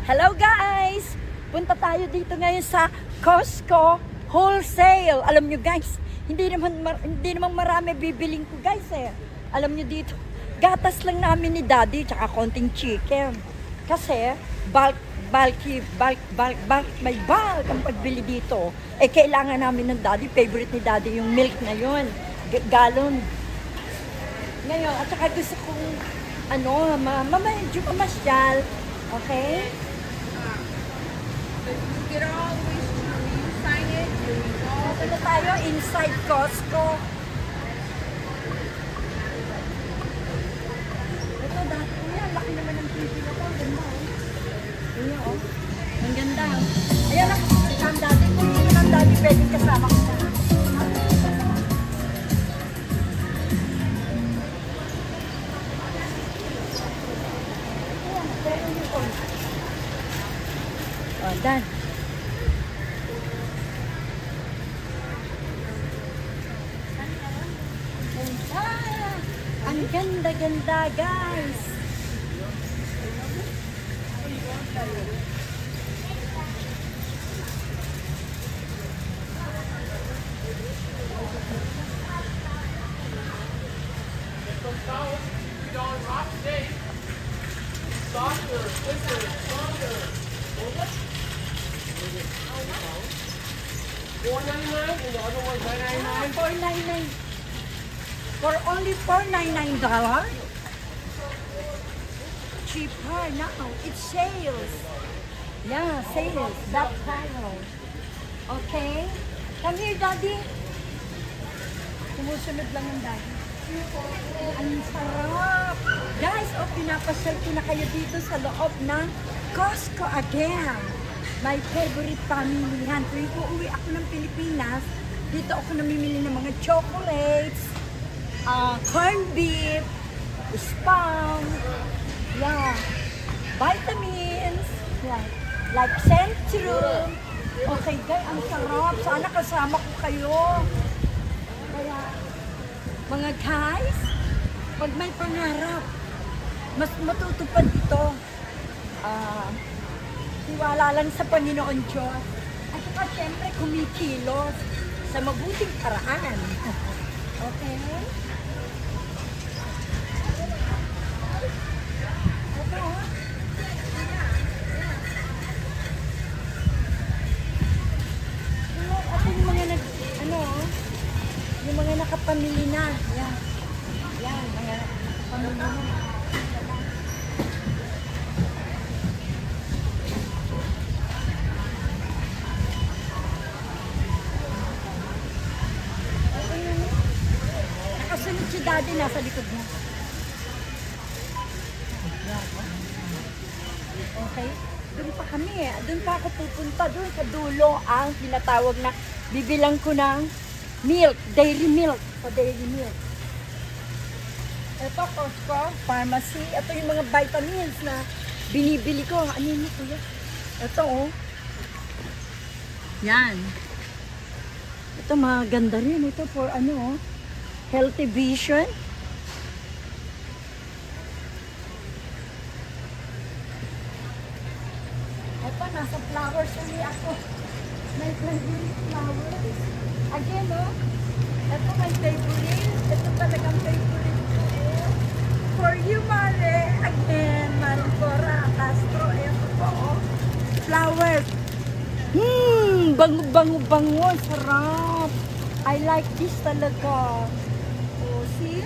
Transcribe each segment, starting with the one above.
Hello guys! Punta tayo dito ngayon sa Costco Wholesale. Alam nyo guys, hindi naman marami bibiling ko guys eh. Alam nyo dito, gatas lang namin ni Daddy tsaka konting chicken. Kasi may bulk ang pagbili dito. Eh kailangan namin ng Daddy, favorite ni Daddy yung milk na yun. Galon. Ngayon, at saka gusto kong medyo mamasyal. Okay? You can always sign it. Ito na tayo inside Costco. Ito dati yan, laki naman ng TV na ko. Ang ganda oh. Ayan oh. Ang ganda. Ayan lang, ang Daddy. Kung hindi naman Daddy, pwedeng kasama ko na. Oh, done. Ang ganda-ganda, guys. $4.99 and the other one's $9.99. $4.99. For only $4.99. Cheaper now. It's sales. Yeah, sales. That time. Okay. Come here, Daddy. Sumusunod lang ang Daddy. Ang sarap. Guys, pinapasyal ko na kayo dito sa loob ng Costco again. My favorite pamilihan. Tuwing uuwi ako ng Pilipinas, dito ako namimili ng mga chocolates, corned beef, spam, yeah, vitamins, yeah, like Centrum. Okay guys, ang sarap. Sana kasama ko kayo. Kaya, mga guys, pag may pangarap, mas matutupad ito. Tiwala lang sa Panginoon Diyos. At saka siyempre kumikilos sa mabuting paraan. Okay? Ito oh. Ito yung mga yung mga nakapamili na. Yan. Yan, mga nakapamili na. Nakasunod si Daddy, nasa likod mo. Okay? Doon pa kami eh. Doon pa ako pupunta. Doon sa dulo ang tinatawag na bibilang ko ng milk, dairy milk. Sa dairy milk. Ito, Costco, pharmacy. Ito yung mga vitamins na binibili ko. Ano yun ito? Ito oh. Yan. Ito mga ganda rin. Ito for ano oh. Healthy vision. Ito, nasa flowers ulit ako. My favorite flowers. Again, oh. Ito my favorite. Ito talagang favorite ko. For you, Mare. Again, Maricora Castro. Ito po, oh. Flowers. Bango-bango-bango. Sarap. I like this talaga. Oh, see?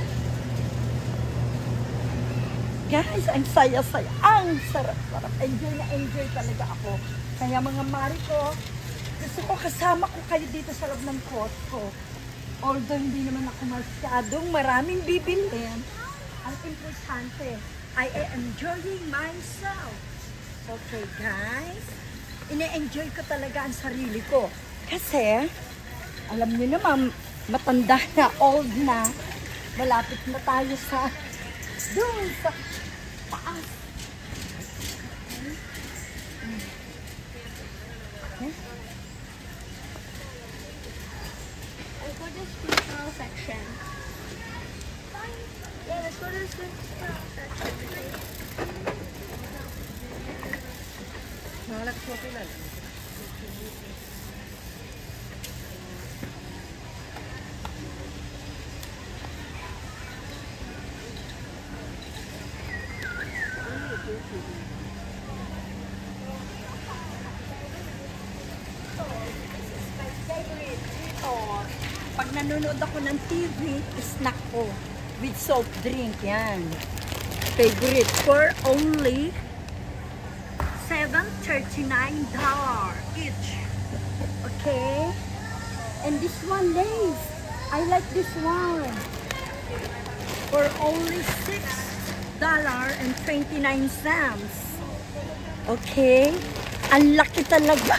Guys, ang saya-saya. Ang sarap-sarap. Enjoy na enjoy talaga ako. Kaya mga mari ko, gusto ko kasama ko kayo dito sa loob ng Costco. Although hindi naman ako masyadong maraming bibilhin. Ang importante, I am enjoying myself. Okay, guys. Ine-enjoy ko talaga ang sarili ko. Kasi, alam niyo naman, matanda na, old na. Malapit na tayo sa doon sa taas. Okay. Let's go to the seasonal section. Yeah, let's go to the seasonal section. Pag nanonood ako ng TV, snack ko with soft drink. Yan. Favorite for only $7.39 each. Okay? And this one, Lays. I like this one. For only $6.29. Okay? Ang laki talaga.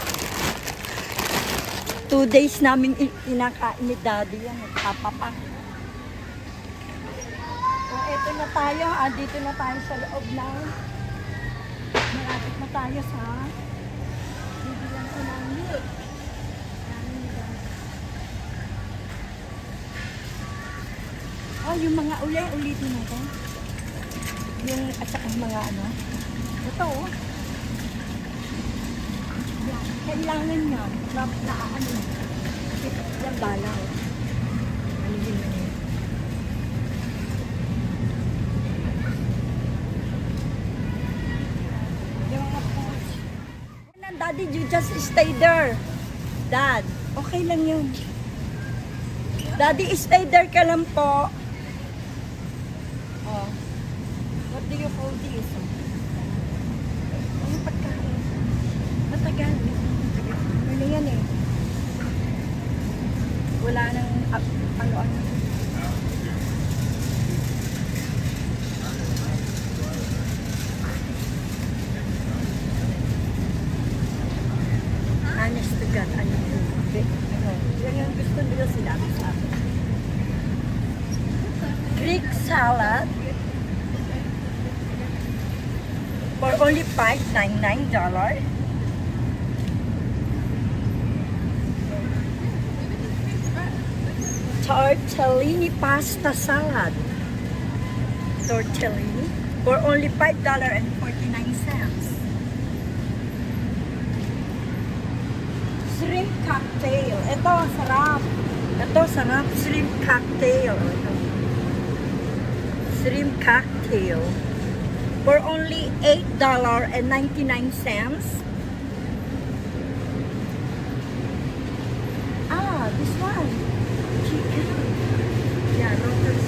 2 days namin kinakain ni Daddy yan. Papapak. So, eto na tayo. Dito na tayo sa loob ng malapit na tayo sa bibilan ko ng milk. Oh, yung mga ulitin natin. Yung at saka mga ano. Ito oh. Yan. Kailangan niya. Na ano. Yung balaw. Ano yun yun. Yung mga post. Daddy, you just stay there. Dad, okay lang yun. Daddy, stay there ka lang po. Oh. What do you call this? Ano pagkain? Matagal. Ano yan eh? Wala nang ano-ano. Honest to God, ano yun? Yan yung gusto nila sinabi sa akin. Greek salad for only $5.99. Tortellini pasta salad. Tortellini for only $5.49. Shrimp cocktail. Ito, sarap. Ito, sarap. Shrimp cocktail. Shrimp cocktail for only $8.99. Ah, this one. Chicken. Yeah, lotus.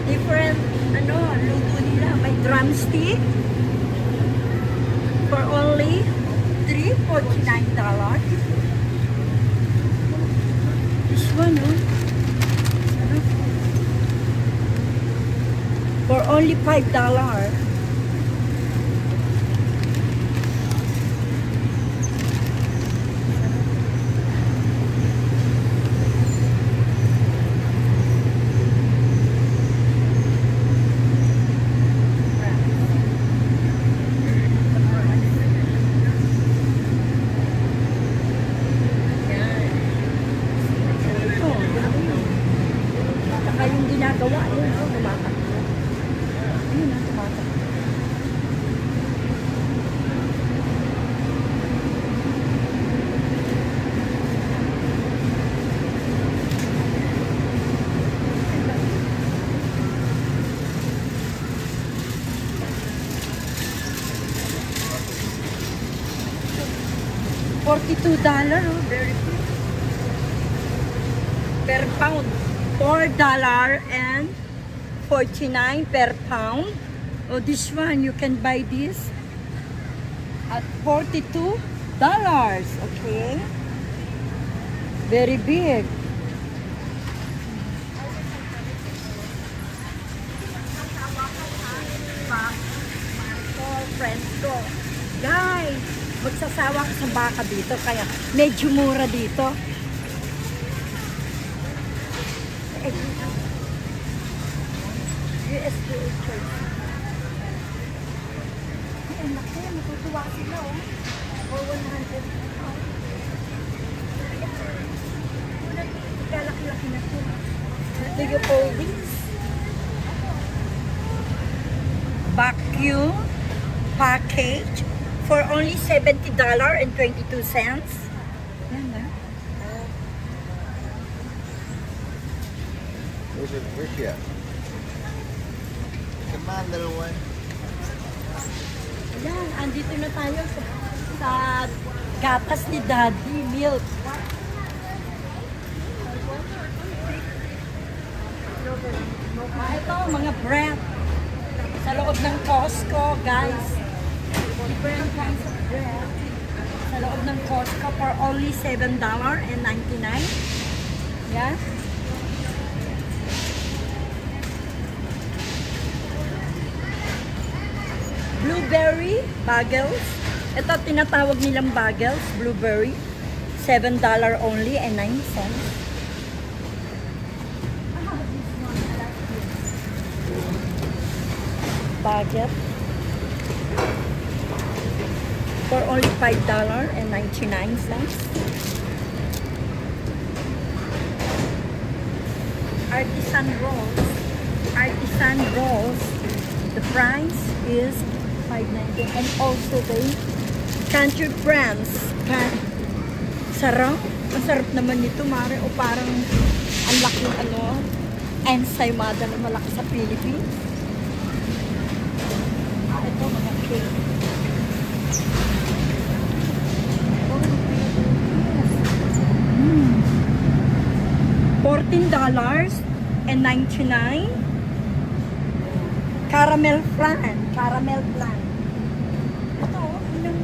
Different, ano, luto nila. May drumstick for only $3.49. This one, oh. For only $5. Saka yung ginagawa, yun, tumatak. Yun ang tumatak. $42, oh, very good. Per pound. $4.49 per pound. Oh, this one, you can buy this at $42. Okay? Very big. Friends ko. Guys, magsasawa ka sa baka dito, kaya medyo mura dito. USDA Church. Ay, naku, matutuwa sila, oh. For 100. Kalaki-laki na ito. Do you call this? Vacuum package for only $70.22. Yan na. Where's she at? Come on, little one. Yan, andito na tayo sa gatas ni Daddy, milk. Ito, mga bread. Sa loob ng Costco, guys. Different kinds of bread. Sa loob ng Costco for only $7.99. Yeah. Blueberry bagels. Ito tinatawag nilang bagels, blueberry. $7 only and 9 cents. Baguette for only $5.99. Artisan rolls. Artisan rolls. The price is $5.90. And also the country friends. Sarap. Masarap naman ito, Mare. O parang ang laking ensaymada na malaki sa Philippines. Ito, mga cake. $14.99. Caramel flan. Caramel flan. Ito, ilang...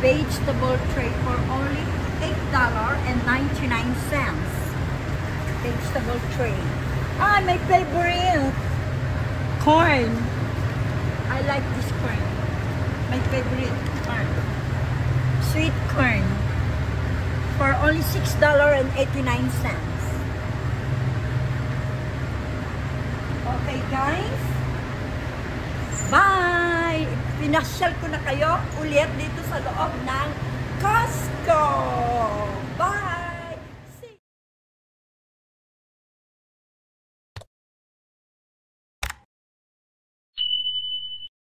vegetable tray for only $8.99. Vegetable tray. Ah, my favorite! Corn. I like this corn. My favorite corn. Sweet corn. For only $6.89. Okay, guys. Bye! Pinasyal ko na kayo ulit dito sa loob ng Costco. Bye!